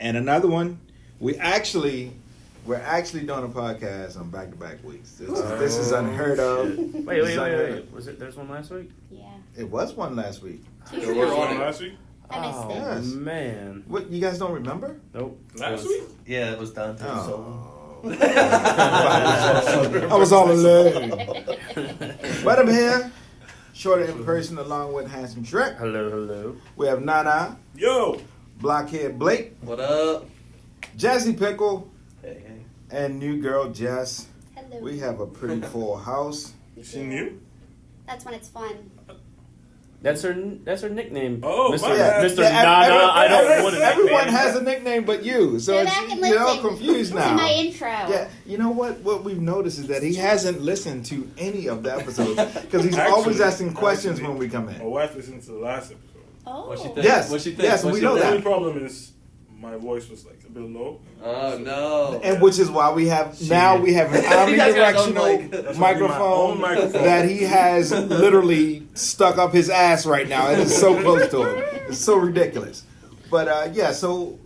And another one, we're actually doing a podcast on back-to-back weeks. This is unheard of. Wait. Was it? There's one last week? Yeah. It was one last week. There was one last week? I missed it. Yes. Man. What, you guys don't remember? Nope. Last week? Yeah, it was Dante. Oh. I was all alone. But I'm here, short in person, along with Handsome Shrek. Hello. We have Nana, Yo! Blockhead Blake, What up? Jazzy Pickle, Hey. and new girl Jess. Hello. We have a pretty full house. She new? That's when it's fun. That's her nickname. Oh, Mr. my bad. Mr. Nana. I don't want a Everyone nickname. has a nickname but you, so Go it's, back and you're all listen confused to now. my intro. Yeah, you know what? What we've noticed is that he hasn't listened to any of the episodes because he's always asking questions when we come My in. wife listened to the last episode. Oh. What she think? Yes, What she think? yes, What we she know The think? that. only problem is my voice was like a bit low. Oh no. And which is why we have now we have an You guys got his own omnidirectional mic. That's microphone my own microphone. that he has literally stuck up his ass right now. It is so close to him. It's so ridiculous. But yeah, so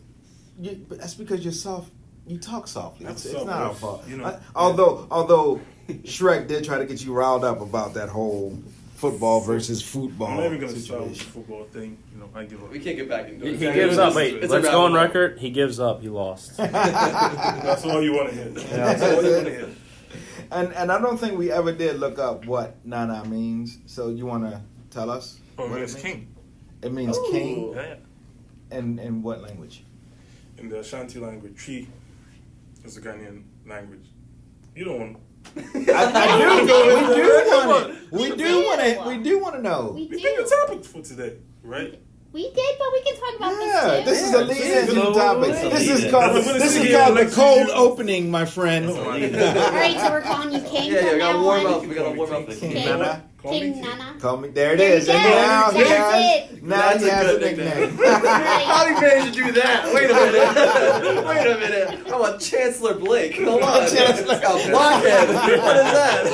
that's because you're soft. You talk softly. That's It's soft not our voice, fault. you know. Although Shrek did try to get you riled up about that whole football versus football I'm not even going to start with the situation. football thing. You know, I give up. We can't get back into He it. gives up. Wait, It's a let's go on rabbit hole. record. He gives up. He lost. That's all you want to hear. That's all you want to hear. And I don't think we ever did look up what Nana means. So you want to tell us? Oh, what man, it it's means? king. It means king. Yeah. In what language? In the Ashanti language, Tree is the Ghanaian language. You don't want. I do. We do want to know. We We picked do. the topic for today, right? We did, but we can talk about Yeah, this this too. is a lead into the topic. This is That's called the a cold lead. opening, my friend. All right, so we're calling you King Yeah, from we gotta now warm on. up. We gotta warm up the King King. Nana. Call me King King. Nana. Call me. There it There is. you And go. now he That's has. it. Now That's he a has a good nickname. How do you manage to do that? Wait a minute. Wait a minute. I'm a Chancellor Blake. Hold on. Chancellor. A blockhead. What is that?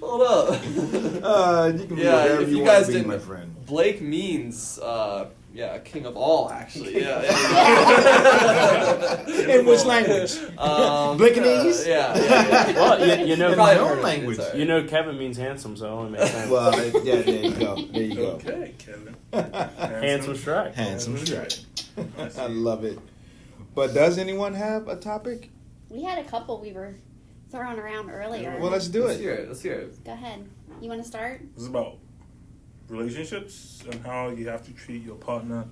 Hold up. You can be Yeah, whatever if you want guys to be, didn't, my friend. Blake means, king of all, actually. Yeah. In which language? Blickanese? Yeah. Well, you know, In my own language. you know, Kevin means handsome, so it only makes sense. Well, yeah, there you go. There you go. Okay, Kevin. Handsome Shrek. Handsome Shrek. I love it. But does anyone have a topic? We had a couple we were throwing around earlier. Well, let's do Let's it. hear it. Let's hear it. Go ahead. You want to start? This is about relationships and how you have to treat your partner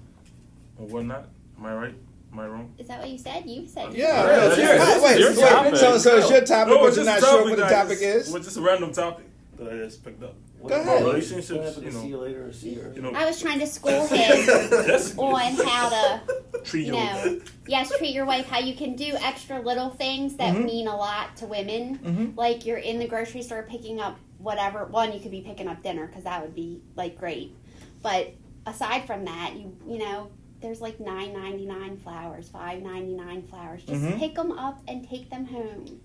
or whatnot. Am I right? Am I wrong? Is that what you said? You said. Yeah. That's yeah. yours. Wait, Your topic. so it's your topic, but you're not sure what the that topic is? Well, just a random topic that I just picked up. Go ahead. Relationships, you know, later or see her. you know, I was trying to school him yes, on how to, treat you know, yes, treat your wife, how you can do extra little things that Mhm. mean a lot to women. Mhm. Like you're in the grocery store picking up whatever. One, you could be picking up dinner because that would be like great. But aside from that, you know, there's like $9.99 flowers, $5.99 flowers. Just Mhm. pick them up and take them home.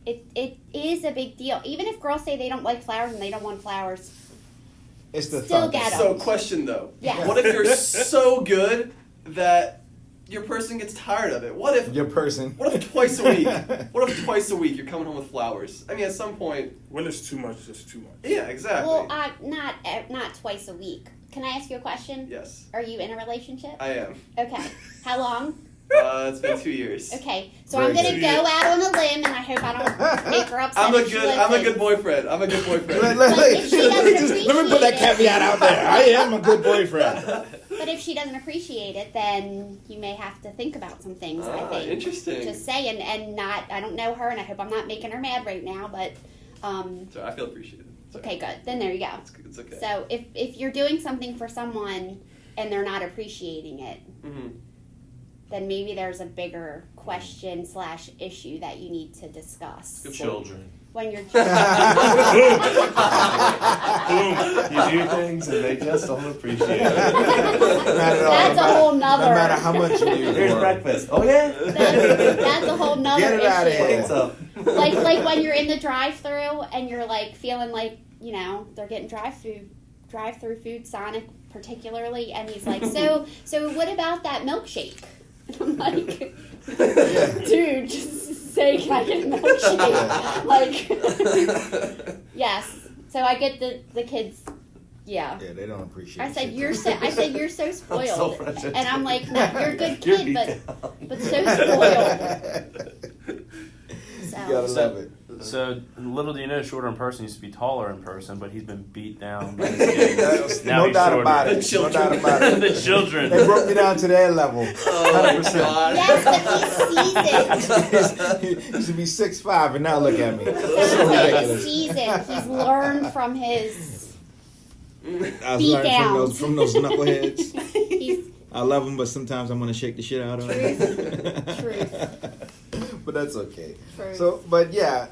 It is a big deal. Even if girls say they don't like flowers and they don't want flowers, It's the Still thought. get 'em. So, question though. Yeah. What if you're so good that your person gets tired of it? What if Your person. What if twice a week? What if twice a week you're coming home with flowers? I mean, at some point. When it's too much, it's too much. Yeah, exactly. well, not twice a week. Can I ask you a question? Yes, Are you in a relationship? I am. Okay. How long? It's been 2 years. Okay. So Very I'm gonna good. go out on a limb, and I hope I don't make her upset. I'm a if she good listens. boyfriend. I'm a good boyfriend. if she doesn't Let me put that appreciate it- caveat out there. I am a good boyfriend. But if she doesn't appreciate it, then you may have to think about some things. I think. Interesting. Just saying, and not. I don't know her, and I hope I'm not making her mad right now. But Sorry, I feel appreciated. Sorry. okay, good. Then there you go. It's okay. So if you're doing something for someone and they're not appreciating it, Mhm. then maybe there's a bigger question / issue that you need to discuss Good point. Children. when you're. You do things and they just don't appreciate it. Not at all. That's a whole nother. No matter how much you do. Here's for 'em. breakfast. Oh yeah. That's a whole nother Get it outta issue. here. What's up? Like when you're in the drive-through and you're like feeling like they're getting drive-through food, Sonic particularly, and he's like, so what about that milkshake? I'm like, Yeah. dude, just say, can I get a milkshake? Like, yes. So I get the kids. Yeah. Yeah, they don't appreciate. I said shit. you're so. I said you're so spoiled, frustrated. and I'm like, no, you're a good You're kid, beat but down. so spoiled. You gotta So love it. So little do you know, Shorter in person used to be taller in person, but he's been beat down by his kids. Now No he's doubt shorter. about The it. No children. doubt about it. The children. They broke me down to their level. Oh my 100%. god. yes, but he's seasoned. He used to be 6'5", and now look at me. That's So what I'm saying. He's ridiculous. seasoned. He's learned from his. I was Beat learning downs. from those knuckleheads. He's I love them, but sometimes I'm gonna shake the shit out of them. Truth. But that's okay. Truth. So, but yeah,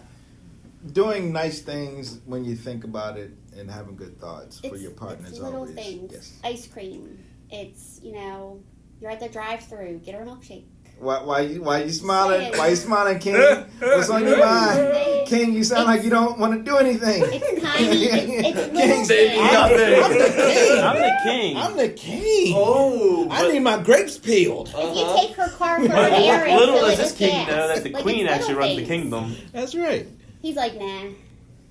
doing nice things when you think about it and having good thoughts for your partner it's is little always things. yes. Ice cream. It's you're at the drive-through. Get her a milkshake. Why you smiling? Say it. Why you smiling, King? What's on your mind, King? You sound like you don't want to do anything. It's tiny. It's little King, baby, things. got big. I'm the king. I'm the king. I'm the king. Oh. I need my grapes peeled. If you take her car for an errand, Little fill does it this with king gas. know that the Like, queen it's actually little runs the things. kingdom. That's right. He's like, nah.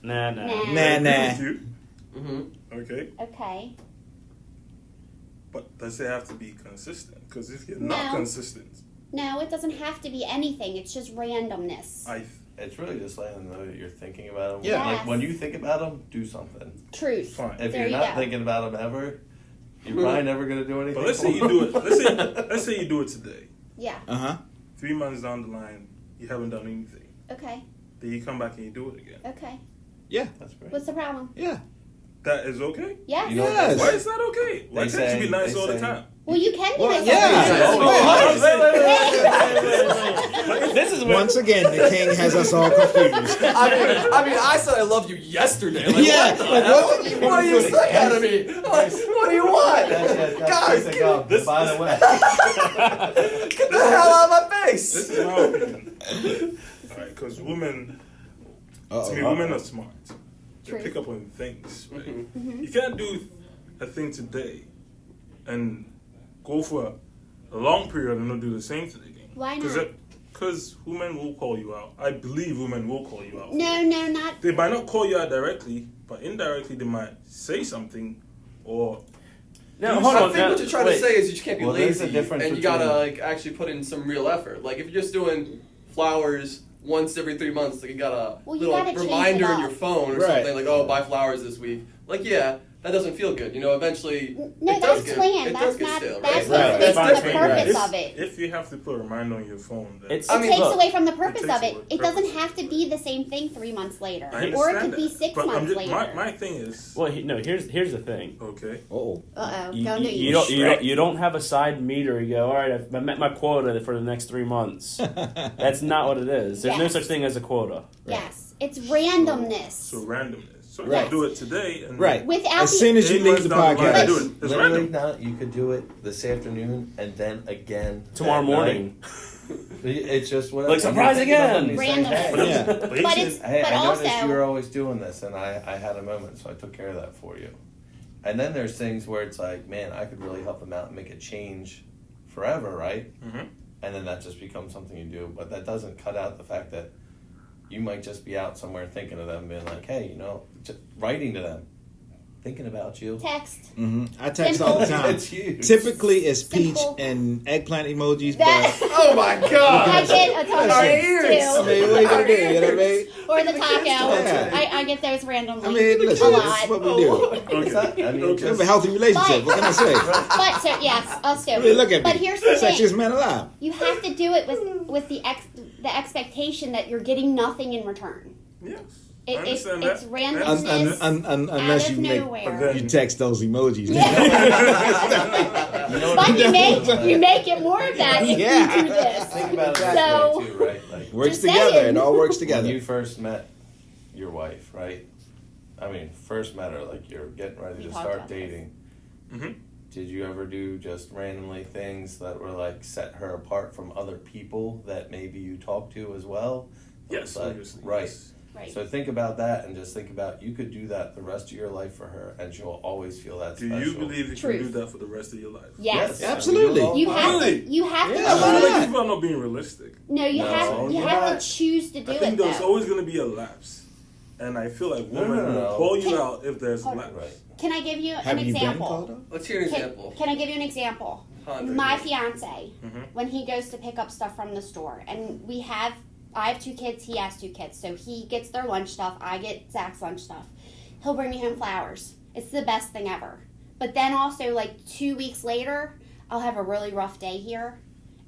Nah. Nah. Nah. You? Mm-hmm. Okay. Okay. But does it have to be consistent? Because if you're No. not consistent, No, it doesn't have to be anything. It's just randomness. It's really just letting them know that you're thinking about them. Yeah. Like when you think about them, do something. Truth. Fine. If There you're you not go. thinking about them ever, you're probably never gonna do anything. But let's say you for do it. them. Let's say you do it today. Yeah. Uh-huh. 3 months down the line, you haven't done anything. Okay. Then you come back and you do it again. Okay. Yeah. That's great. What's the problem? Yeah. That is okay. Yes. You know Yes. Why is that okay? Why They can't you say- be nice they all the say- time? Well, you can be Well, nice. yeah. all the time. This is what. Once again, the king has us all confused. I mean, I said I love you yesterday. Like, Yeah, What, the like, hell? what? What do you say out of me? Like, what do you want? That's Guys, basic get up. By the way, the hell out of my This face. is my opinion. Alright, because women, to me, women are smart. They True. pick up on things, right? Mm-hmm. You can't do a thing today and go for a long period and not do the same thing again. Why not? Because women will call you out. I believe women will call you out. No, not. They might not call you out directly, but indirectly they might say something or No, hold I on. think no, what you're trying wait. to say is you just can't be Well, there's lazy, a difference and you gotta between- like actually put in some real effort. Like if you're just doing flowers once every 3 months, like you got a Well, you little gotta change reminder it in your up. phone or Right. something like, oh, buy flowers this week. Like yeah, that doesn't feel good. You know, eventually. No, it that's does get, planned. It That's does get not. stale, That's right? Right. what's That's the my thing, right. purpose of it. if you have to put a reminder on your phone, then It's- It I mean, takes look, away from the purpose takes of it. away It purpose. doesn't have to be the same thing 3 months later, I or it understand could be that. 6 But months just, later. my thing is Well, no. Here's the thing. okay. Oh. Uh oh. You, Don't do you don't you don't have a side meter. You go, all right. I've met my quota for the next 3 months. That's not what it is. There's no Yes. such thing as a quota. Yes, it's randomness. So randomness. So Right. you do it today and Right. Without As the- soon as you 8 leave months the down the line, podcast. do it. It's literally random. not. You could do it this afternoon and then again Tomorrow at morning. night. It's just whatever. Like, surprise I mean, think about again. them, you say, Random. hey, But, Yeah. But it's Hey, but I noticed also you were always doing this, and I had a moment, so I took care of that for you. And then there's things where it's like, man, I could really help them out and make a change forever, right? Mhm. And then that just becomes something you do. But that doesn't cut out the fact that you might just be out somewhere thinking of them, being like, hey, just writing to them, thinking about you. text. I text all the time. It's huge. Typically, it's peach Simple. and eggplant emojis, That Oh my god! I get a ton of Our things ears. but I mean, what are you gonna do? You know what I mean? or the taco. Yeah. I get those randomly. I mean, listen, a this lot. is what we do. Okay. I mean, We Okay. have a healthy relationship. What can I say? But so yes, also. I mean, look at but me. here's the thing: Sexiest man alive. you have to do it with the expectation that you're getting nothing in return. Yes. I It, understand it's that. randomness Unless out you of make nowhere. you text those emojis. You know But what you make it more of that if Yeah. you do this. Think about it So- that way too, right? Like Works Just together. saying. It all works when together. you first met your wife, right? I mean, first met her, like you're getting ready We to talked start about this. dating. Mhm. Did you ever do just randomly things that were like set her apart from other people that maybe you talked to as well? Yes, Like, obviously. right. Yes. Right. So think about that, and just think about you could do that the rest of your life for her, and she'll always feel that Do special. you believe you Truth. can do that for the rest of your life? Yes. Yes, Absolutely. You have Really? to. You have Yeah, to. why I feel choose- like people are not being realistic. No, you No, have. You you're have not. to choose to do I think it. there's though. always going to be a lapse, and I feel like women No. will call you Can- out if there's a Hold- lapse. Right. Can I give you Have an you been example? called out? Let's hear an Can, example. can I give you an example? Ponder My it. fiance, Mhm. when he goes to pick up stuff from the store, and I have 2 kids, he has 2 kids, so he gets their lunch stuff, I get Zach's lunch stuff. He'll bring me home flowers. It's the best thing ever. But then also, like 2 weeks later, I'll have a really rough day here,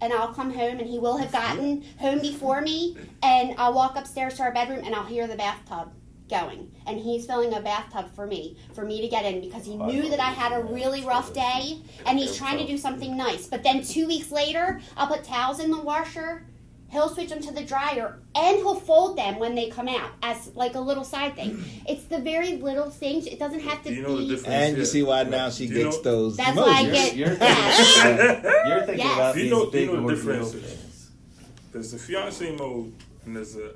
and I'll come home, and he will have gotten home before me, and I'll walk upstairs to our bedroom, and I'll hear the bathtub going, and he's filling a bathtub for me to get in, because he knew that I had a really rough day, and he's trying to do something nice. But then 2 weeks later, I'll put towels in the washer, he'll switch them to the dryer, and he'll fold them when they come out as like a little side thing. It's the very little things. It doesn't have to Do you know the be. difference? And you here? see why now she Do you gets know- those That's why I emojis. get. You're Yes. You're thinking Yes. about Do these you know big the ordeal differences? things. There's the fiance mode, and there's a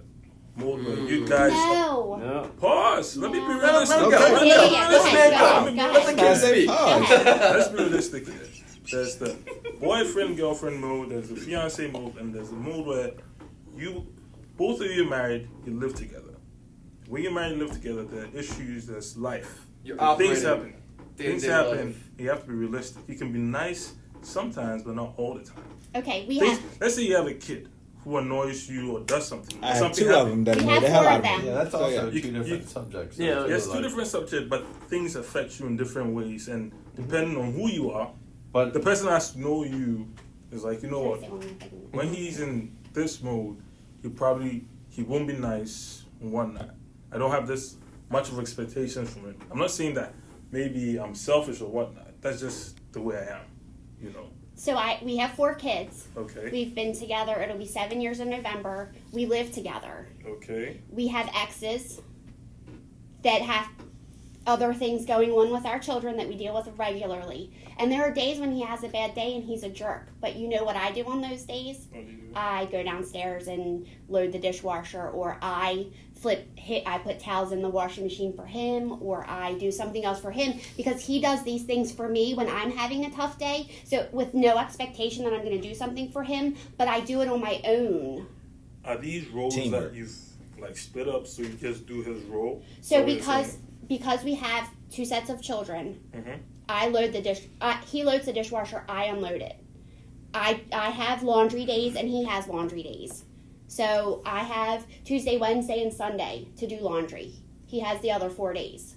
mode where you guys. No. No. Pause. Let me be No. realistic. Let him go. Yeah, Let him yeah, go. yeah. Let Go the ahead, man go go. ahead, go Let the ahead. kid I said speak. pause. Let's be realistic here. There's the boyfriend girlfriend mode. There's the fiance mode, and there's the mode where both of you married, you live together. When you're married, you live together. There are issues. There's life. You're Things operating happen. day-to-day Things happen. life. You have to be realistic. You can be nice sometimes, but not all the time. Okay, we Things, have. let's say you have a kid who annoys you or does something. I have something 2 of happens. them that We annoy have the hell 4 out of of me. them. Yeah, that's So, also yeah. two You- different you- subjects. Yeah, So Yes, it's two like- different subjects, but things affect you in different ways, and depending on who you are, But the person has to know you is like, you know what? When he's in this mode, he won't be nice and whatnot. I don't have this much of expectations from him. I'm not saying that maybe I'm selfish or whatnot. That's just the way I am, you know. So we have 4 kids. Okay. We've been together. It'll be 7 years in November. We live together. Okay. We have exes that have other things going on with our children that we deal with regularly. And there are days when he has a bad day and he's a jerk. But you know what I do on those days? What do you do? I go downstairs and load the dishwasher, or I put towels in the washing machine for him, or I do something else for him, because he does these things for me when I'm having a tough day. So with no expectation that I'm going to do something for him, but I do it on my own. Are these roles Teamwork. that you've like split up so you just do his role? So Or is because we have 2 sets of children, Mhm. I load the he loads the dishwasher, I unload it. I have laundry days and he has laundry days. So I have Tuesday, Wednesday, and Sunday to do laundry. He has the other 4 days.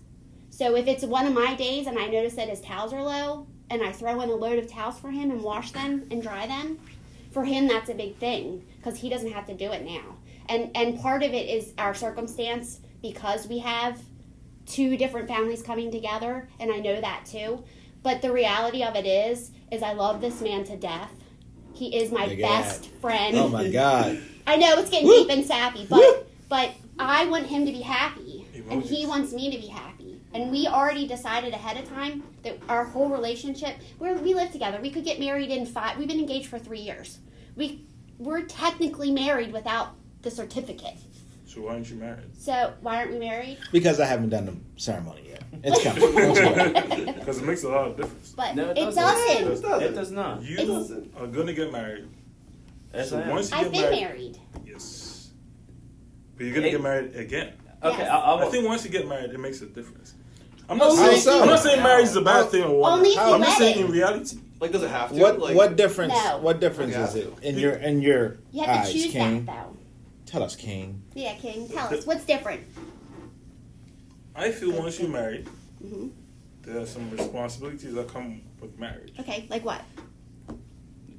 So if it's one of my days and I notice that his towels are low, and I throw in a load of towels for him and wash them and dry them, for him that's a big thing, because he doesn't have to do it now. And part of it is our circumstance, because we have 2 different families coming together, and I know that too. But the reality of it is I love this man to death. He is my Look at best that. friend. Oh my God. I know it's getting deep and sappy, but I want him to be happy, and he Emojis. wants me to be happy. And we already decided ahead of time that our whole relationship, we live together. We could get married in 5. We've been engaged for 3 years. We're technically married without the certificate. So why aren't you married? So why aren't we married? Because I haven't done the ceremony yet. It's coming. Don't you worry. Because it makes a lot of difference. But No, it it doesn't. doesn't. It does not. You It's- are gonna get married. Yes, So I am. once you I've get been married, married. yes, but you're gonna get married again. Okay, Yes. I think once you get married, it makes a difference. I'm Only not saying if you- I'm not saying marriage is a bad thing or what. Only if you I'm just let saying it. in reality. Like, does it have to? What Like, what difference? No. What difference Okay, is I it have in your You have eyes, to choose King? that though. Tell us, King. Yeah, King, tell us what's different. I feel once you're married, hmm there are some responsibilities that come with marriage. Okay, like what?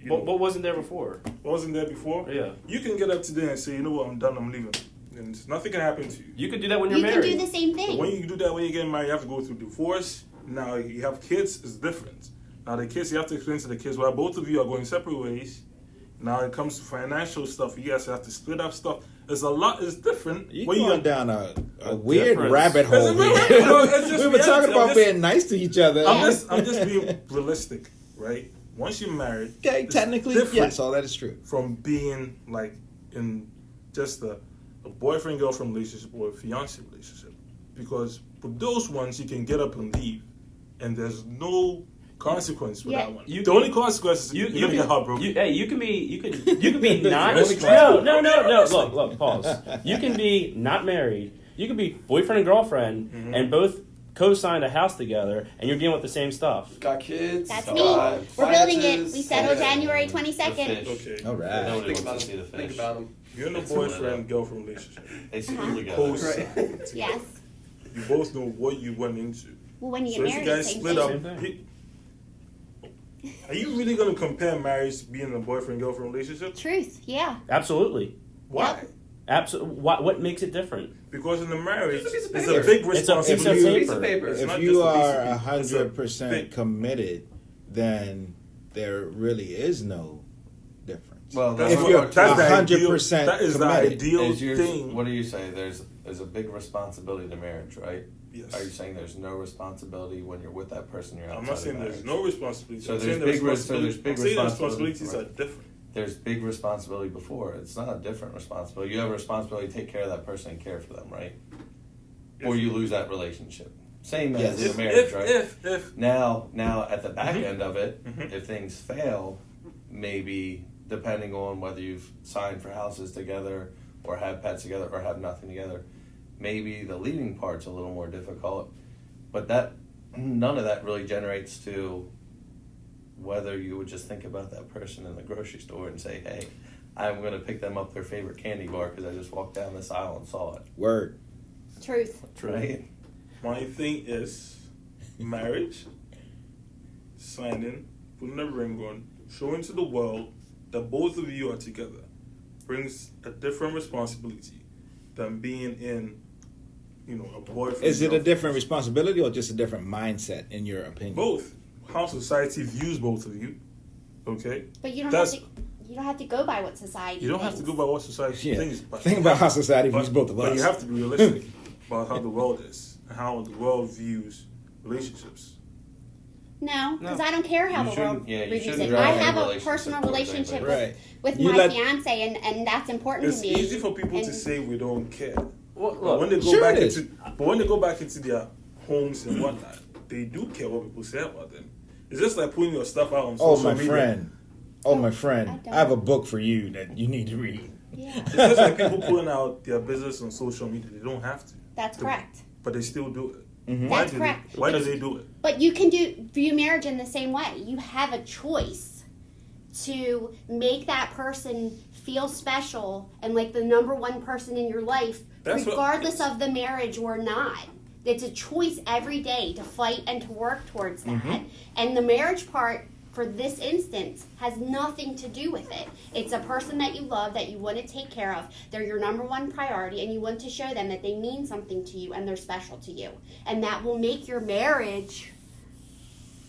You know, What wasn't there before? wasn't there before? Yeah. You can get up today and say, you know what, I'm done, I'm leaving, and nothing can happen to you. You could do that when you're You can married. do the same But thing. when you do that, when you get married, you have to go through divorce. Now you have kids, it's different. Now the kids, you have to explain to the kids why both of you are going separate ways. Now it comes to financial stuff, you guys have to split up stuff. There's a lot, it's different. You When going down a weird difference. rabbit hole It's a- here. no, it's just We've been talking reality. about I'm just- being nice to each other. I'm just being realistic, right? Once you're married, Okay, it's technically, different yes, all that is true. from being like in just a boyfriend-girlfriend relationship or a fiancé relationship. Because with those ones, you can get up and leave, and there's no consequence with Yeah. that one. You The only consequence is you're gonna get heartbroken. You can be not. That's No. Look. Pause. You can be not married. You can be boyfriend and girlfriend, and both co-signed a house together, and you're dealing with the same stuff. Got kids. That's Oh, me. God. We're building it. Finances. We settled Yeah. January The 22nd. fish. Okay. All right. Nobody Think wants about to see the them. Think fish. about them. You're in a It's split up. boyfriend-girlfriend relationship. They sleep Uh-huh. together. Post, Yes. you both know what you went into. Well, when you So get if you married, guys same split thing. up, Same thing. are you really gonna compare marriage to being in a boyfriend-girlfriend relationship? Truth. Yeah. Absolutely. Why? Yep. Absolutely. What makes it different? Because in the marriage, It's a piece of it's paper. a big It's a responsibility. piece of Piece of paper. It's If not you just a piece are of paper. It's a 100% big- committed, then there really is no difference. Well, That's if what- you're that's the 100% ideal, that is committed, the ideal Is yours, thing. what do you say? There's a big responsibility to marriage, right? Yes. Are you saying there's no responsibility when you're with that person? You're outside I'm not saying of there's marriage? no responsibility. So I'm there's saying big the res- so there's responsibility- big I'm saying the responsibility, responsibilities right. are different. There's big responsibility before. It's not a different responsibility. You have a responsibility to take care of that person and care for them, right? Or you lose that relationship. Same Yes. as in a If, marriage, right? if Now at the back Mhm. end of it, Mhm. if things fail, maybe depending on whether you've signed for houses together or have pets together or have nothing together, maybe the leaving part's a little more difficult. But that none of that really generates to whether you would just think about that person in the grocery store and say, "Hey, I'm going to pick them up their favorite candy bar because I just walked down this aisle and saw it." word. Truth. Right? my thing is marriage, signing, putting a ring on, showing to the world that both of you are together brings a different responsibility than being in, a boyfriend. Is it a girlfriend. different responsibility or just a different mindset, in your opinion? Both. How society views both of you. Okay? But you don't That's- have to. You don't have to go by what society. You don't have to thinks. go by what society Yeah. thinks. But Think about how society but, views both of us. But you have to be realistic about how the world is and how the world views relationships. No, because I don't care how You the world shouldn't- yeah, you reviews shouldn't it. drive I any have a relationship personal towards relationship anybody. Right. with You my let- fiance, and that's important It's to me. easy for people to And- say we don't care. Well, But when they go Sure back it is. into their homes and whatnot, they do care what people say about them. It's just like putting your stuff out on Oh, social my media. friend. Oh, my friend. I don't. I have a book for you that you need to read. Yeah, It's just like people putting out their business on social media. They don't have to, that's correct. but they still do it. Mhm. Why That's do correct. Why do they do it? But you can view marriage in the same way. You have a choice to make that person feel special and like the number one person in your life, That's what- regardless of the marriage or not. It's a choice every day to fight and to work towards that. And the marriage part, for this instance, has nothing to do with it. It's a person that you love, that you want to take care of. They're your number one priority, and you want to show them that they mean something to you and they're special to you. And that will make your marriage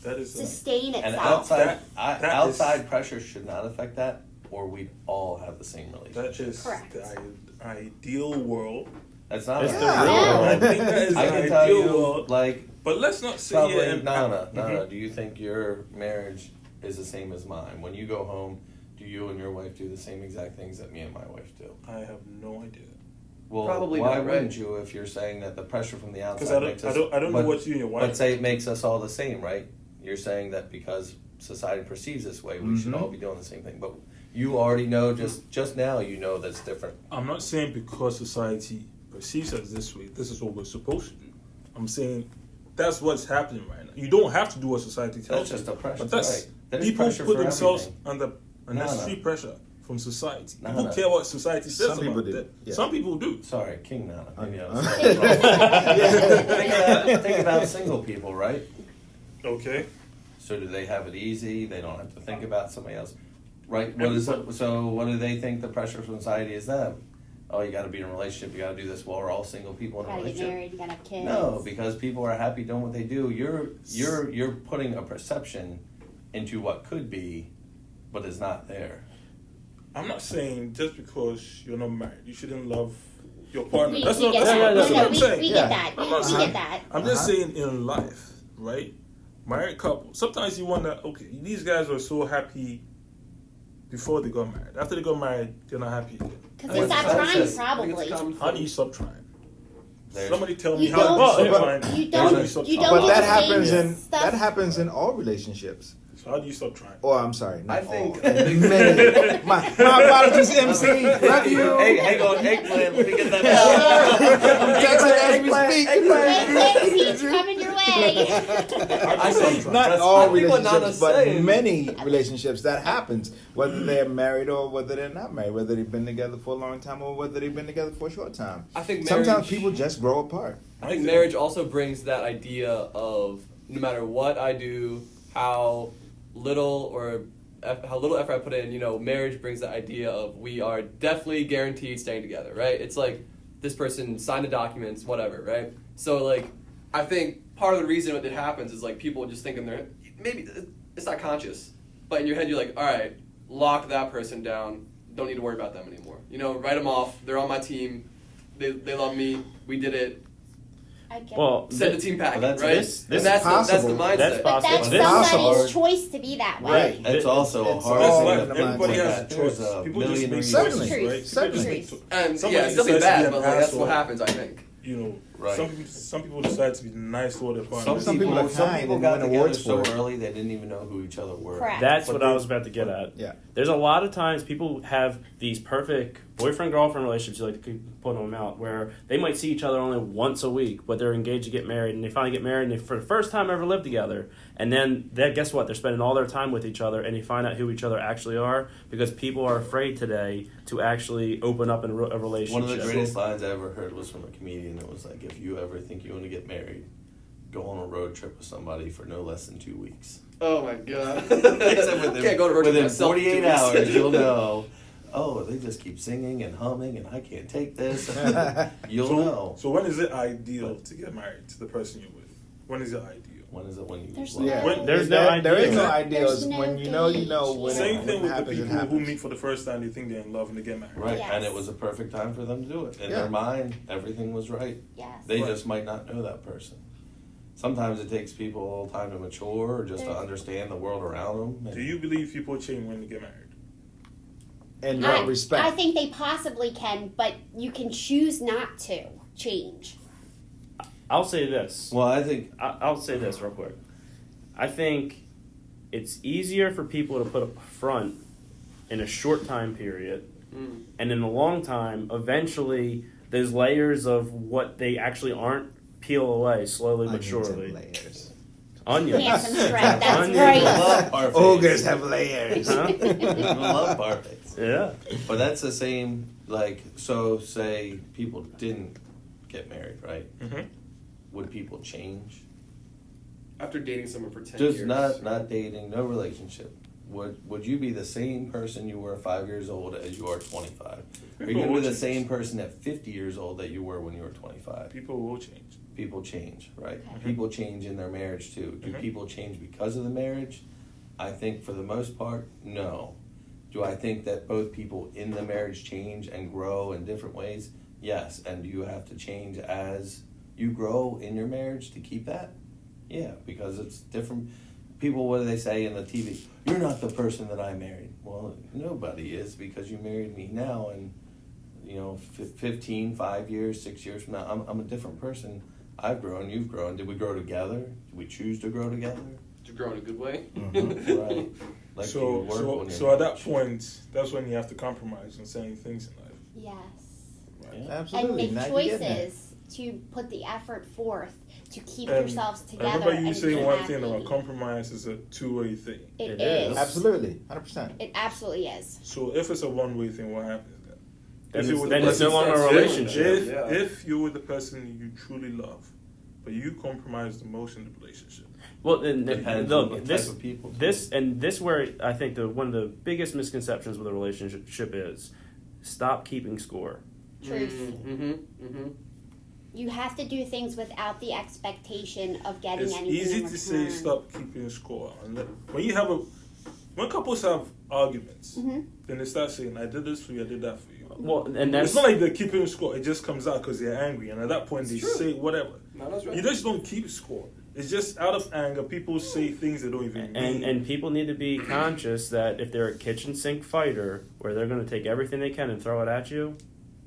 That is sustain And itself. outside pressure should not affect that, or we'd all have the same relationship. that is Correct. the ideal world. That's not It's a the Yeah. real Yeah. I world. think that is I the can tell ideal you, world. like, But let's not sit probably, here and no. Do you think your marriage is the same as mine? When you go home, do you and your wife do the same exact things that me and my wife do? I have no idea Well, Probably why not, right? wouldn't you if you're saying that the pressure from the because outside I makes don't. us? I don't know what you and your wife. But say it makes us all the same, right? You're saying that because society perceives this way, we should Mhm. all be doing the same thing. But you already know, just now, you know that's different. I'm not saying because society perceives us this way, this is what we're supposed to do. I'm saying that's what's happening right now. You don't have to do what society tells That's just you. a pressure, But that's right? There's people pressure put for themselves everything. under unnecessary No. pressure from society. No, People no. care what society says Some people about do, that. yeah. Some people do. Sorry, King Nana. Maybe I'm Uh-huh. saying it wrong. Think about single people, right? Okay. So do they have it easy? They don't have to think about somebody else, right? What is it? So what do they think the pressure from society is them? Oh, you got to be in a relationship. You got to do this. Well, we're all single people in You a gotta get relationship. married, you gotta have kids. No, because people are happy doing what they do. You're putting a perception into what could be, but is not there. I'm not saying just because you're not married, you shouldn't love your partner. We, That's we not get that's that. not- that's No, what no, I'm we, saying. we Yeah. get that. I'm not We saying- get that. I'm just saying in life, right? Married couple. Sometimes you wonder, okay, these guys are so happy before they got married. After they got married, they're not happy again. Because they stopped trying, I think it's probably. a common How do thing. you stop trying? There's- Somebody tell me You how don't- you stop Well, trying. you How do don't- stop you trying? don't But that change happens in stuff. that happens in all relationships. So how do you stop trying? Oh, I'm sorry. Not I think all. a big- Many. my apologies, MC. Love you. Hey, hang on, eggplant. Let me get that out. I'm texting as we speak. Hey, Peach, coming your way. I stop trying. Not I all think what relationships, Nana's but saying- many relationships that happens. Whether they're married or whether they're not married, whether they've been together for a long time or whether they've been together for a short time. I think Sometimes marriage- people just grow apart. I think marriage also brings that idea of no matter what I do, how little effort I put in, marriage brings that idea of we are definitely guaranteed staying together, right? It's like this person signed the documents, whatever, right? So like, I think part of the reason it happens is like people just thinking maybe it's not conscious, but in your head you're like, all right, lock that person down, don't need to worry about them anymore. Write them off. They're on my team. They love me. We did it. I get Well, Send the team packet, Well, that's- right? this And that's possible. the mindset. That's But possible. that's This- somebody's hard. choice to be that way. Right. It's also It's hard all to in get the Everybody mindset. has a There's choice. a People just million make reasons. choices, Certainly. right? Certainly. People just make And Somebody yeah, it's definitely decides to be bad, an but like, that's asshole. what happens, I think. Right. Some people decide to be nice to their partner. Some people are some kind people and got win together awards so for it. early they didn't even know who each other were. Correct. That's But what they- I was about to get at. Yeah. There's a lot of times people have these perfect boyfriend-girlfriend relationships, you like to keep putting them out, where they might see each other only once a week, but they're engaged to get married, and they finally get married, and they, for the first time ever live together, and then guess what? They're spending all their time with each other, and you find out who each other actually are, because people are afraid today to actually open up in a relationship. One of the greatest lines I ever heard was from a comedian. It was like, if you ever think you want to get married, go on a road trip with somebody for no less than 2 weeks. Oh my god. Except Can't go to road trip within myself for 48 2 weeks. hours, you'll know. Oh, they just keep singing and humming, and I can't take this. You'll know. So when is it ideal to get married to the person you're with? When is it ideal? When is it when you There's love? no- When- There's no There is idea. no idea. There's It's no when you know, you know. gauge. When Same it thing with the happens, it people who happens. meet for the first time, they think they're in love and they get married. Right, Yes. and it was a perfect time for them to do it. In Yeah. their mind, everything was right. Yes. They Right. just might not know that person. Sometimes it takes people a little time to mature or just to There's- understand the world around them. Do you believe people change when they get married? In what I respect? think they possibly can, but you can choose not to change. I'll say this. Well, I think I'll say this real quick. I think it's easier for people to put up front in a short time period, and in a long time, eventually, those layers of what they actually aren't peel away slowly but Onions surely. have layers. Onions. Handsome strength, that's Onions. right. love parfaits. Ogres have layers. Huh? I love parfaits. Yeah. But that's the same, like, so say people didn't get married, right? Mm-hmm. Would people change? After dating someone for 10 Just years. not dating, no relationship. Would you be the same person you were 5 years old as you are 25? Are you People going to will be the change. same person at 50 years old that you were when you were 25? People will change. People change, right? Okay. People change in their marriage too. Do Mhm. people change because of the marriage? I think for the most part, no. Do I think that both people in the marriage change and grow in different ways? Yes. And do you have to change as you grow in your marriage to keep that? Yeah, because it's different. People, what do they say in the TV? You're not the person that I married. Well, nobody is, because you married me now, and 15, 5 years, 6 years from now, I'm a different person. I've grown, you've grown. Did we grow together? Did we choose to grow together? To grow in a good way. Right. Like so you work when so you're at that married. point, that's when you have to compromise on certain things in life. Yes. Right? Yeah. And Absolutely. make Now you're getting it. choices to put the effort forth to keep And yourselves I together. remember you and saying be one happy. thing about compromise is a two-way thing. It It is. is. Absolutely, 100%. It absolutely is. So if it's a one-way thing, what happens then? Then If it's, you were then the it's no person- longer a If- relationship. Yeah. If you're with the person you truly love, but you compromise the most in the relationship. Well, then Depends on look, what this, type of people. too. this where I think one of the biggest misconceptions with a relationship is stop keeping score. Truth. Mm-hmm. Mm-hmm. You have to do things without the expectation of getting It's anything easy in to say return. stop keeping score. When couples have arguments, Mhm. then they start saying, "I did this for you, I did that for you." Well, and that's It's not like they're keeping score. It just comes out because they're angry, and at that point they It's true. say whatever. No, that's right. You just don't keep score. It's just out of anger. People say things they don't even mean. And people need to be conscious that if they're a kitchen sink fighter, where they're going to take everything they can and throw it at you,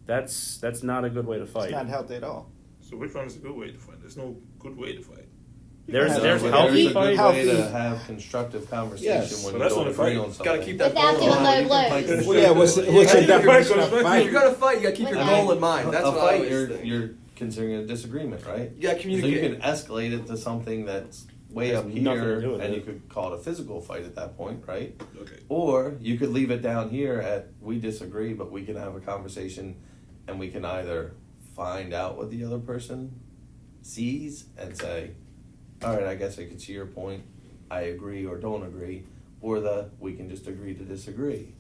that's not a good way to fight. It's not healthy at all. So which one is a good way to fight? There's no good way to fight. There's No, There's healthy a good fighting. way to Healthy. have constructive conversation Yes. when But you that's don't not a agree fight. on something. Gotta keep that Without goal doing in mind. low You can blows. fight Well, yeah, what's your Yeah, definition yeah, of yeah. If fighting? you're gonna fight, you gotta keep your Without- goal in mind. That's a what I fight, always think. you're considering a disagreement, right? You gotta So communicate. you can escalate it to something that's way Has up nothing to here, do with and it. you could call it a physical fight at that point, right? Okay. Or you could leave it down here at we disagree, but we can have a conversation, and we can either find out what the other person sees and say, all right, I guess I can see your point. I agree or don't agree, or we can just agree to disagree.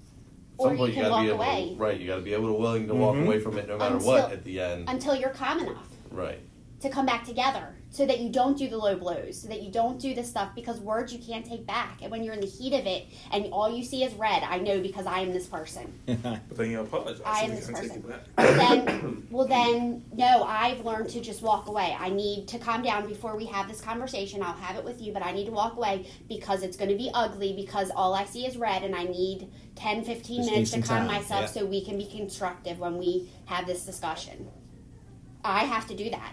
At Or some you point, can gotta be walk able away. to, right? You got to be able to willing to walk away from it no matter what Until- at the end, Until you're calm enough right? to come back together, so that you don't do the low blows, so that you don't do the stuff, because words you can't take back. And when you're in the heat of it and all you see is red, I know because I am this person. But then you apologize. I so am you this can take person. it back. Then, no, I've learned to just walk away. I need to calm down before we have this conversation. I'll have it with you, but I need to walk away because it's going to be ugly, because all I see is red, and I need 10, 15 Just minutes need to some calm time, myself yeah. so we can be constructive when we have this discussion. I have to do that.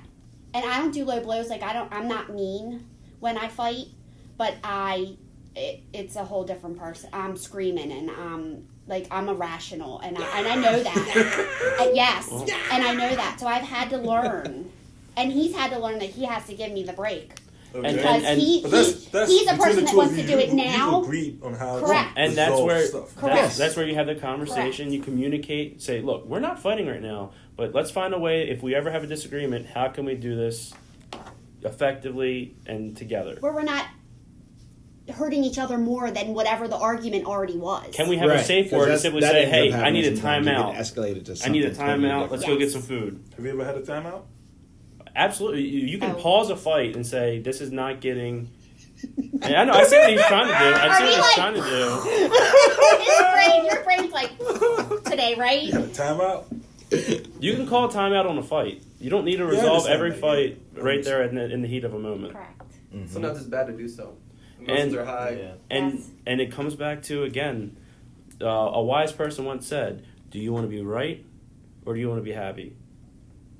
And I don't do low blows. Like, I'm not mean when I fight, but it's a whole different person. I'm screaming, and I'm irrational, and I know that. Yes, and I know that. So I've had to learn, and he's had to learn that he has to give me the break, Okay. because and- But that's he's a between person the that two wants of to you. do it You now. agreed on how Correct. to And that's resolve where stuff. Correct. that's where you have the conversation. You communicate. Say, look, we're not fighting right now, but let's find a way. If we ever have a disagreement, how can we do this effectively and together? Where we're not hurting each other more than whatever the argument already was. Can we have a safe word and simply say, "Hey, I need a timeout. I need a timeout. Let's go get some food." Have you ever had a timeout? Absolutely. You can Oh. pause a fight and say, "This is not getting." And I know. I see what he's trying to do. I see what he's trying to do. Your brain's like today, right? You had a timeout? You can call a timeout on a fight. You don't need to Yeah, I resolve understand every that, fight yeah. right there in the heat of a moment. Correct. Sometimes it's bad to do so. Emotions And- are high. Yeah. And Yes. and it comes back to, again, a wise person once said, "Do you want to be right, or do you want to be happy?"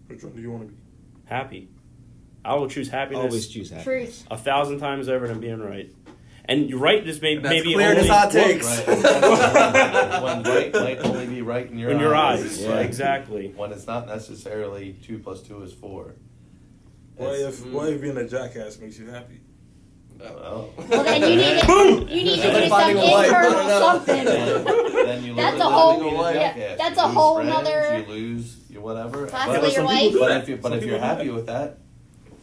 Which one do you want to be? Happy. I will choose happiness Always choose that. Truth. 1,000 times over than being right. And right just That's maybe clear only as hot takes. Right. When right might only be right in your in eyes. your eyes. Yeah. Exactly. When it's not necessarily 2 + 2 is 4. What if being a jackass makes you happy? Well, Well, then you need to Like do some finding a wife. I internal don't know. something. then you That's lose a whole- being a yeah, jackass. that's You a lose whole friends, nother- You lose your whatever. Possibly But- your some wife. people do But that. if, Some you're people do happy that. with that,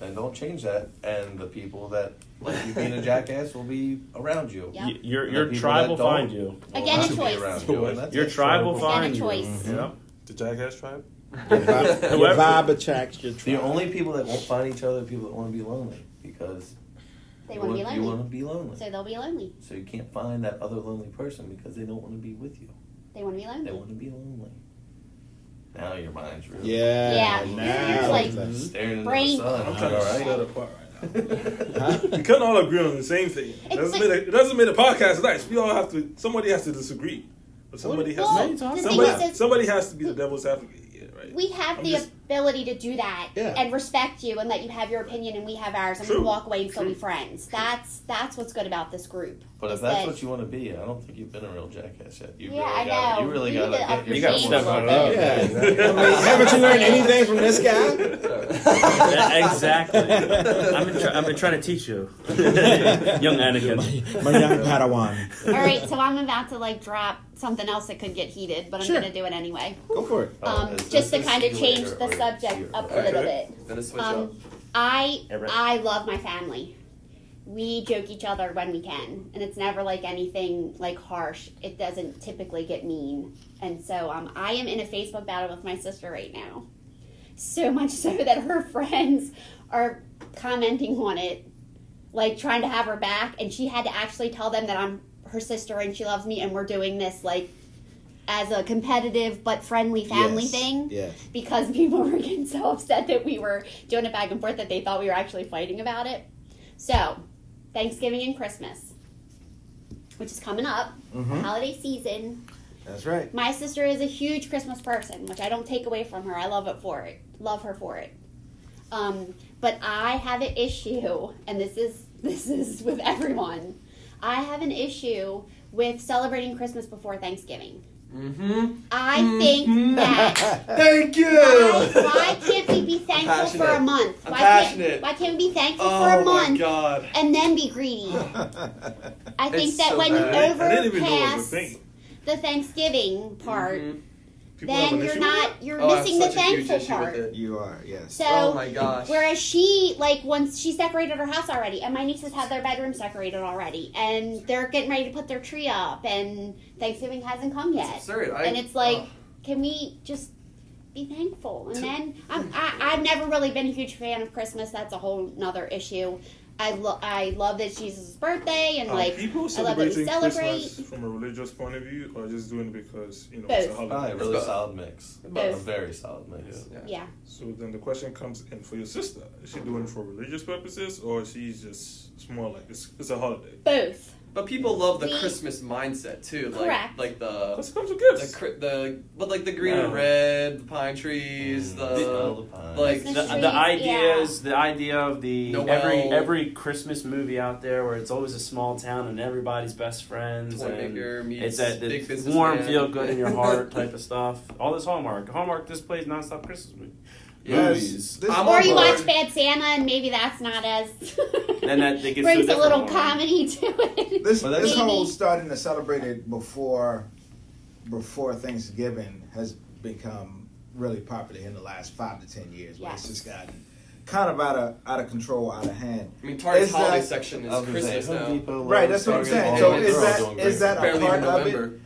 then don't change that. And the people that like you being a jackass will be around you. Yep. Your And the people tribe that will don't find you. will Again, not a be choice. around you, and that's Your it. tribe will Again, a find you. choice. Yep. The jackass tribe? Your vibe attracts your The tribe. only people that won't find each other are people that want to be lonely because They want to be you lonely, want to be lonely. so they'll be lonely. So you can't find that other lonely person because they don't want to be with you. They want to be They lonely. want to be lonely. Now your mind's really Yeah. Yeah, Now. you're like- staring into Brain- the sun. I'm trying to all set right. apart right now. We couldn't all agree on the same thing. It doesn't make a podcast nice. We all have to. Somebody has to disagree, but somebody has Well, to. the thing Somebody, is, somebody has to be the devil's advocate. Yeah, right. we have I'm the just- ability to do that Yeah. and respect you and let you have your opinion and we have ours and we True. can walk away and still be True. friends. That's what's good about this group. But if is that's that- what you want to be, I don't think you've been a real jackass yet. You Yeah, really I gotta, know. You really You got to need to get up your yourself game on a little top. bit. Yeah. I mean, haven't you learned anything from this guy? Exactly. I've been trying to teach you, young Anakin. My young Padawan. All right, so I'm about to drop something else that could get heated, but I'm Sure. going to do it anyway. Go for it. Oh, is Just to this kind of you change later the or subject you? up a Okay. little bit. Then a switch up. I love my family. We joke each other when we can, and it's never anything harsh. It doesn't typically get mean, and so I am in a Facebook battle with my sister right now. So much so that her friends are commenting on it, trying to have her back, and she had to actually tell them that I'm her sister and she loves me, and we're doing this as a competitive but friendly family Yes. thing. Yes. Because people were getting so upset that we were doing it back and forth that they thought we were actually fighting about it. So, Thanksgiving and Christmas, which is coming up, Mhm. holiday season. That's right. My sister is a huge Christmas person, which I don't take away from her. I love her for it. But I have an issue, and this is with everyone. I have an issue with celebrating Christmas before Thanksgiving. Mm-hmm. I think that Thank you. why can't we be thankful for a passionate. month? I'm Why passionate. why can't we be thankful Oh for a my month God. and then be greedy? I think It's that so when bad. you I didn't even know it was a overpass thing. the Thanksgiving part, Mhm. People have then an you're issue not with you're Oh, I have missing the such a huge thankful issue with part. it. You are, yes. So Oh my gosh. whereas she once she's decorated her house already, and my nieces have their bedrooms decorated already, and they're getting ready to put their tree up, and Thanksgiving hasn't come yet, It's absurd. and it's like, can we just be thankful? And then I've never really been a huge fan of Christmas. That's a whole nother issue. I love that it's Jesus' birthday, and like people I love that we celebrating celebrate. Christmas from a religious point of view, or just doing it because it's Both. a holiday. Probably a really both. solid mix. Both. A very solid mix. Yeah. Yeah. So then the question comes in for your sister: is she doing it for religious purposes, or she's just it's more like it's a holiday? Both. But people love the We- Christmas mindset too, like Correct. like Because the it comes with gifts. like the green and Yeah. red, the pine trees, Smell the pine. like Christmas The trees, ideas, the idea of the Noel. every Christmas movie out there where it's always a small town and everybody's best friends toy and maker meets it's that big the business warm, man. feel good in your heart type of stuff. All this Hallmark displays nonstop Christmas movies. Yes. This- I'm Or on you board. watch Bad Santa, and maybe that's not as And that they get brings so a little different one. comedy to it. This Well, that's- this whole Maybe. starting to celebrate it before Thanksgiving has become really popular in the last 5 to 10 years. Where Yes. it's just gotten kind of out of control, out of hand. I mean, Target's Is holiday that- section is I was gonna say, Christmas Home now. Depot, Right, Lowe's, that's what I'm Target, saying. all So those is are all that doing is great. that a Barely part even of it? November.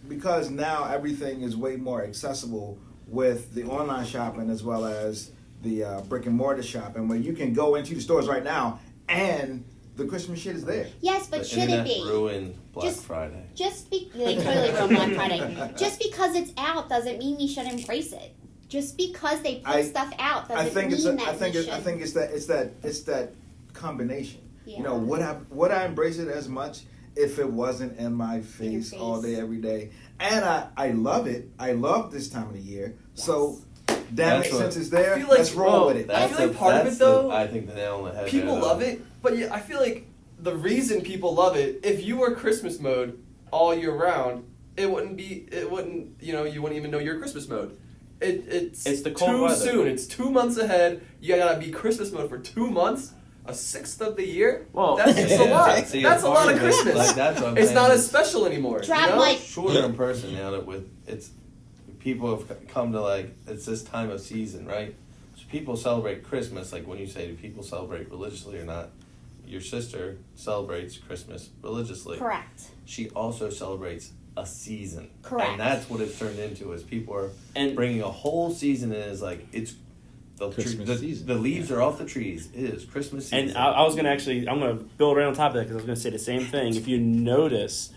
Because now everything is way more accessible with the online shopping as well as the brick and mortar shopping, where you can go into the stores right now and the Christmas shit is there. Yes, but The should it internet be? ruined Black Just- Friday. They totally ruined Black Friday. Just because it's out doesn't mean we should embrace it. Just because they put stuff out doesn't I think mean it's that I we think should. it's that combination. Yeah. You know, would I embrace it as much if it wasn't in my face, face. all day every day? And I love it. I love this time of the year. So damn That's it, what- since it's there, I feel like- let's roll with it. I feel like part of that's it, though, I think the nail on the head. People there, though. love it, but yeah, I feel like the reason people love it, if you were Christmas mode all year round, you wouldn't even know you're Christmas mode. It's the cold too weather. soon. It's 2 months ahead. You gotta be Christmas mode for 2 months, a sixth of the year. Well, That's just a lot. See, That's a lot of part it, Christmas. Like, that's what I'm It's saying. not as special anymore. Drop you know? like- Shorter in person now that it's people have come to like it's this time of season, right? So people celebrate Christmas. Like when you say, do people celebrate religiously or not? Your sister celebrates Christmas religiously. Correct. She also celebrates a season. Correct. And that's what it's turned into. Is people are And- bringing a whole season in. Is like it's the Christmas season. The leaves are off the trees. It is Christmas season. And I was going to I'm going to build right on top of that because I was going to say the same thing. If you notice,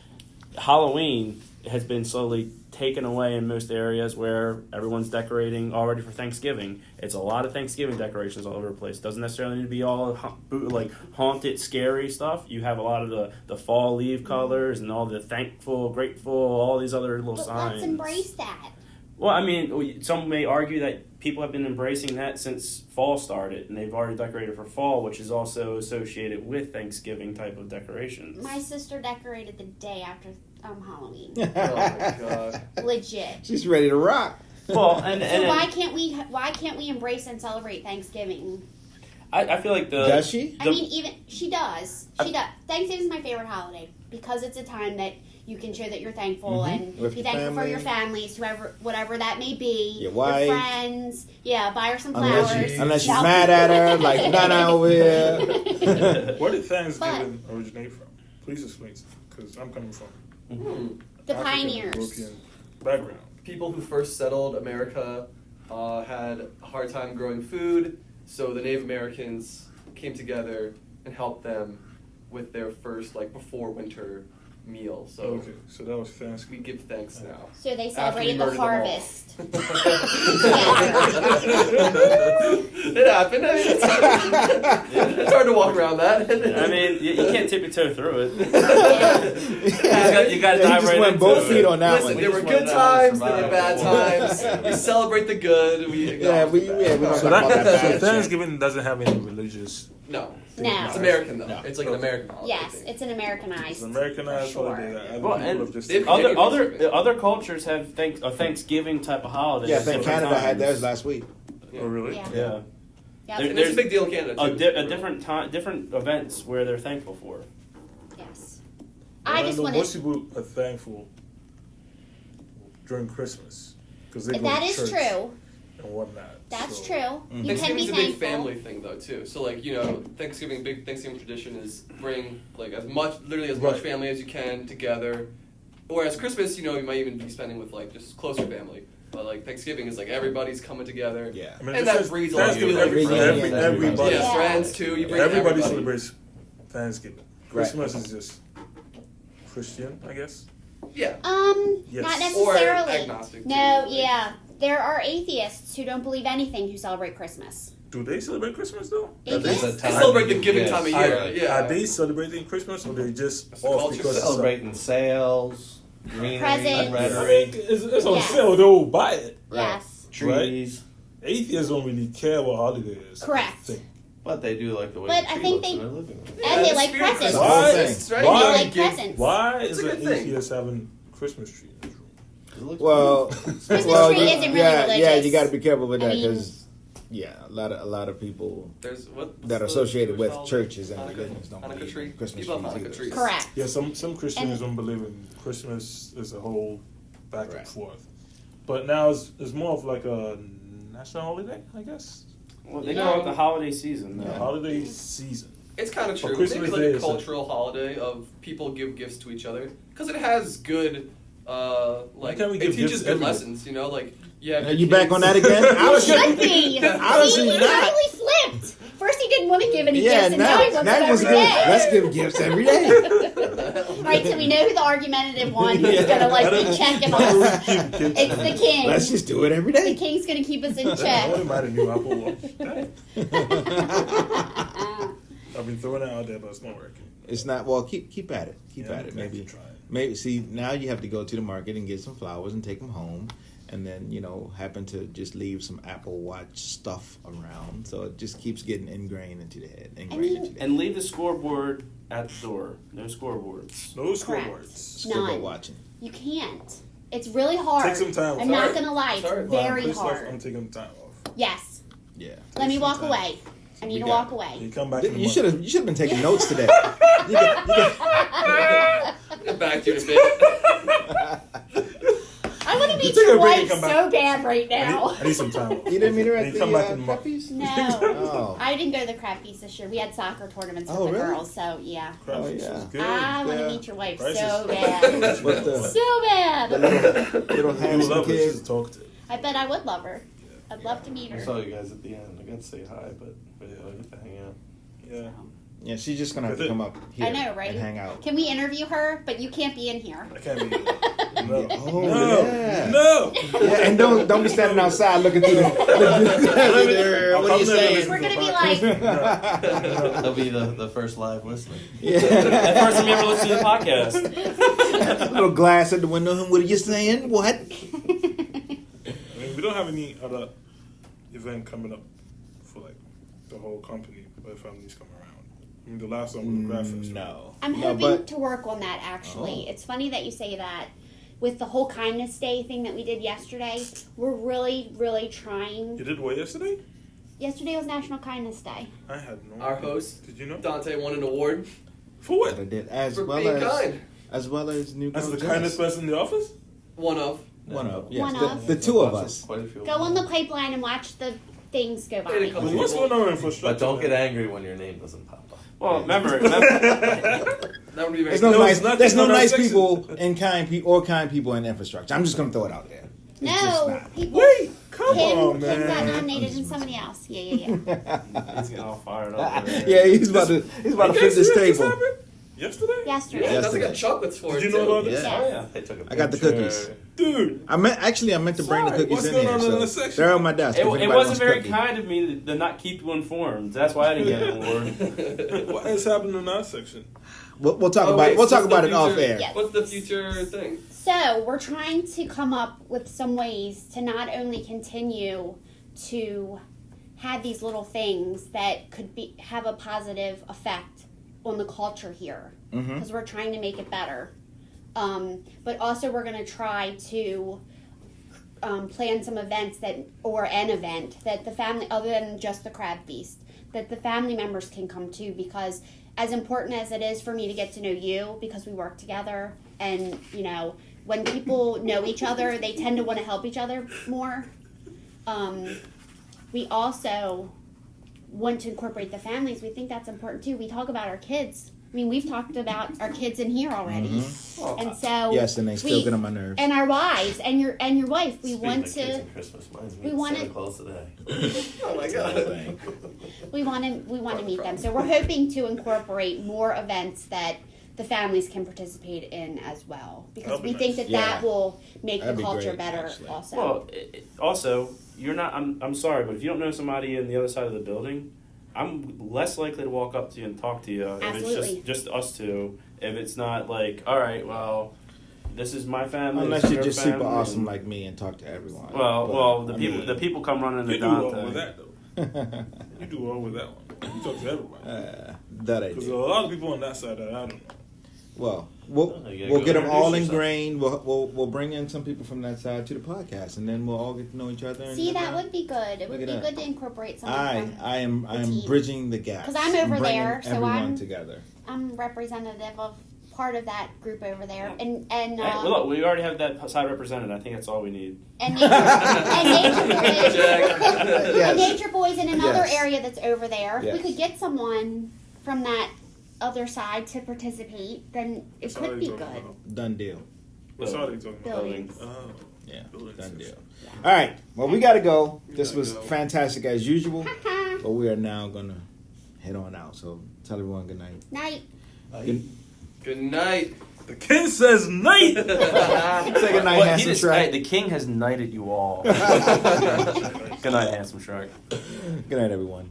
Halloween has been slowly taken away in most areas where everyone's decorating already for Thanksgiving. It's a lot of Thanksgiving decorations all over the place. Doesn't necessarily need to be all like haunted, scary stuff. You have a lot of the fall leaf colors and all the thankful, grateful, all these other little But signs. let's embrace that. Well, I mean, some may argue that people have been embracing that since fall started, and they've already decorated for fall, which is also associated with Thanksgiving type of decorations. My sister decorated the day after Halloween. Oh my god. Legit. She's ready to rock. Well, and So why can't we embrace and celebrate Thanksgiving? I feel like Does she? I mean, even she does. She does. Thanksgiving is my favorite holiday because it's a time that you can show that you're thankful and With be your thankful for family. your families, whatever that may be. Your wife. friends. Yeah, buy her some flowers. Unless she's No. mad at her, like Nana over here. Where did Thanksgiving originate from? Please explain, because I'm coming from The African pioneers. European background. People who first settled America had a hard time growing food, so the Native Americans came together and helped them with their first, before winter meal. So Okay, so that was we Thanksgiving. give thanks now. So they After we celebrated the murdered them all. harvest. It happened. I mean, it's hard to walk around that. I mean, you can't tip your toe through it. Yeah. You got to Yeah, dive he just right went into both it. feet on that Listen, one. there were just good went down and times, there were bad survived. times. We celebrate the good. We Yeah, we don't So, talk about that so bad shit. Thanksgiving doesn't have any religious. No. No. It's American though. No. It's like an American holiday. Yes, thing. it's an Americanized. It's an Americanized For sure. holiday that other Well, people and have just. they've- Other cultures have a Thanksgiving type of holiday. Yeah, I at think different Canada had times. theirs last week. Yeah. Oh really? Yeah. Yeah, Yeah. There- And it's a big deal in Canada too. different time, different events where they're thankful for. Yes. Well, I just know want most to. people are thankful during Christmas because they go That to is church true. and whatnot. That's So- true. You can be Thanksgiving's a big thankful. family thing though too. So like big Thanksgiving tradition is bring like literally as much Right. family as you can together. Whereas Christmas, you might even be spending with like just closer family. But like Thanksgiving is like everybody's coming together. Yeah. I mean, And this that is- breeds a lot of Thanksgiving, feeling. everybody, Yeah. Friends too. You bring everybody everybody. celebrates Thanksgiving. Christmas is just Christian, I guess. Yeah. Yes. Not Or necessarily. agnostic, too, No, like- yeah. There are atheists who don't believe anything who celebrate Christmas. Do they celebrate Christmas though? That there's a Atheists? They time celebrate to the give giving gifts. time of year. Right. Yeah. Are they celebrating Christmas or they just It's a off culture because it's Celebrating sales, greenery, Presents. rhetoric, it's on Yes. sale, they'll buy it. Yes. trees. Atheists don't really care what holiday it is. Correct. I think. But they do like the way But the I tree think looks they- in their living room. And they the like spirit of presents. Christmas Why? exists, right? Why? They You like give- presents. Why It's is a an good thing. atheist having Christmas tree in his room? It looks Well, Christmas well, tree isn't really yeah, religious. yeah, you got to be careful with I that mean- because, yeah, a lot of people There's what that are what's the associated Jewish with holiday? churches and Hanukkah? religions don't Hanukkah believe tree. in Christmas People have trees Hanukkah either. trees. Correct. Yeah, some Christians And- don't believe in Christmas as a whole back Right. and forth. But now it's more of like a national holiday, I guess. Well, they Yeah. call it the holiday season. The Though. holiday season. It's kind of But true. Christmas Maybe Day like a is cultural holiday of people give gifts to each other because it has good, can't we it give teaches gifts good every day? lessons. Like you have Are your you back kids- on that again? I was Should be. Honestly, See, he not. totally flipped. First he didn't want to give any Yeah, gifts, and now he wants now it he wants every to give, day. let's give gifts every day. Right, so we know who the argumentative one who's Yeah. gonna like be checking us. Keep kids- It's the king. Let's just do it every The day. king's gonna keep us in I check. wouldn't mind a new Apple Watch. I've been throwing it out there, but it's not working. It's not well. Keep at it. Keep Yeah, at it. I'm Maybe trying. maybe see now you have to go to the market and get some flowers and take them home, and then happen to just leave some Apple Watch stuff around, so it just keeps getting ingrained into the head. Ingrained mean- into the head. And leave the scoreboard at the door. No scoreboards. No Correct. scoreboards. Scoreboard None. watching. You can't. It's really hard. Take some time. I'm Sorry. not gonna lie, it's Sorry. very Please, hard. I'm taking time off. Yes. Yeah. Let me some walk time. away. I need We to got- walk You away. come back in a You month. should have been taking notes today. You Get back to you in a bit. I want to You meet take a your break and wife come so back. bad right now. I need some time off. didn't meet her And at you come back in the a month. Crappies? No. Oh. I didn't go to the crab feast this year. We had soccer tournaments with Oh, the really? girls, so yeah. Crab Oh, feast yeah. is good. I want to Yeah. meet your wife Prices. so bad. What the So bad. little You handsome love her. kid? She's talk to. I bet I would love her. I'd love to meet I her. saw you guys at the end. I got to say hi, but I get to hang out. Yeah. Yeah, she's just gonna have to come up here I know, right? and hang out. Can we interview her? But you can't be in here. I can't be. No. Oh, no. yeah. No. Yeah, and don't be standing outside looking through the. What are you saying? We're gonna be like, They'll be the first live listener. Yeah. That's the first time you ever listened to the podcast. Little glass at the window. What are you saying? What? I mean, we don't have any other event coming up for like the whole company by families come around. I mean, the last one was the Grad Fest. No. I'm No, hoping but- to work on that actually. Oh. It's funny that you say that. With the whole Kindness Day thing that we did yesterday, we're really, really You trying. did what yesterday? Yesterday was National Kindness Day. I had no. Our idea. host, Did you know? Dante, won an award For what? That I did as for well being as kind. new. As the Girl kindest Jess. person in the office? One of. One of yes, One the, of. the two of us. Quite a few. Go on the pipeline and watch the things go Wait a by. couple- What's going on in infrastructure? But don't get angry when your name doesn't pop up. Well, remember That would be very There's no No, nice. it's not- There's no no, nice that's people and kind people or kind people in infrastructure. I'm just gonna throw it out there. It's just No, not. people. Wait, come Kim, on, Kim got man. nominated and somebody else. Yeah. he's getting all fired up. over there. Yeah, he's about to flip this This table. happened? Yesterday? yesterday. Yeah. That's like Yesterday. a chocolates for Did it, you know too. about this? Yeah. Oh yeah. They took a I got the picture. cookies. Dude. I meant to bring the Sorry, cookies what's in going here. on in So the section? they're on my desk. It, if it anybody wasn't wants very cookie. kind of me to not keep you informed. That's why I didn't get an award. What is happening in that section? We'll talk Oh, about wait, it. We'll so talk what's about the it off future- air. Yes. What's the future thing? So we're trying to come up with some ways to not only continue to have these little things that could have a positive effect on the culture here, because we're trying to make it better. But also we're going to try to plan some events or an event that the family, other than just the crab feast, that the family members can come to, because as important as it is for me to get to know you, because we work together, and you know, when people know each other, they tend to want to help each other more. We also want to incorporate the families. We think that's important too. We talk about our kids. I mean, we've talked about our kids in here already, and so Yes, and they still get on my nerves. and our wives and your wife. We Speaking want of kids to. and Christmas, mine's we meeting wanna- Santa Claus today. Oh my god. We want to meet them. So we're hoping to incorporate more events that the families can participate in as well, because That'd be we think that nice. that Yeah. will make That'd the be culture great, better. actually. Also, Well, also, you're not. I'm sorry, but if you don't know somebody in the other side of the building, I'm less likely to walk up to you and talk to you if Absolutely. it's just us two. If it's not like, all right, well, this is my family. Unless this is you're your just super family, awesome and- like me and talk to everyone. Well, But, the people come running You to do well Dante. with that, though. You do well with that one. You talk to everybody. that I Because do. a lot of people on that side that I don't know. Well, Oh, you gotta we'll go get them all introduce yourself. ingrained. We'll bring in some people from that side to the podcast, and then we'll all get to know each other. And see, that would be good. It would Look be at that. good to incorporate someone I from. am team. bridging the gap 'Cause I'm over bringing there, so everyone I'm- together. I'm representative of part of that group over there, and Hey, well, look, we already have that side represented. I think that's all we need. and nature, and nature boys. Yes. And Nature Boys in another Yes. area that's over there. If Yes. we could get someone from that other side to participate, then it That's all could they be talking good. about. Done deal. What's all they talking about? Buildings. Oh. Yeah, Building done system. deal. All right. Well, we got to go. This gotta was go. fantastic as usual, but we are now gonna head on out. So tell everyone good night. Night. Good, Good night. The king says night. say good night, handsome Shrek. the king has knighted you all. Good night, handsome Shark. Good night, everyone.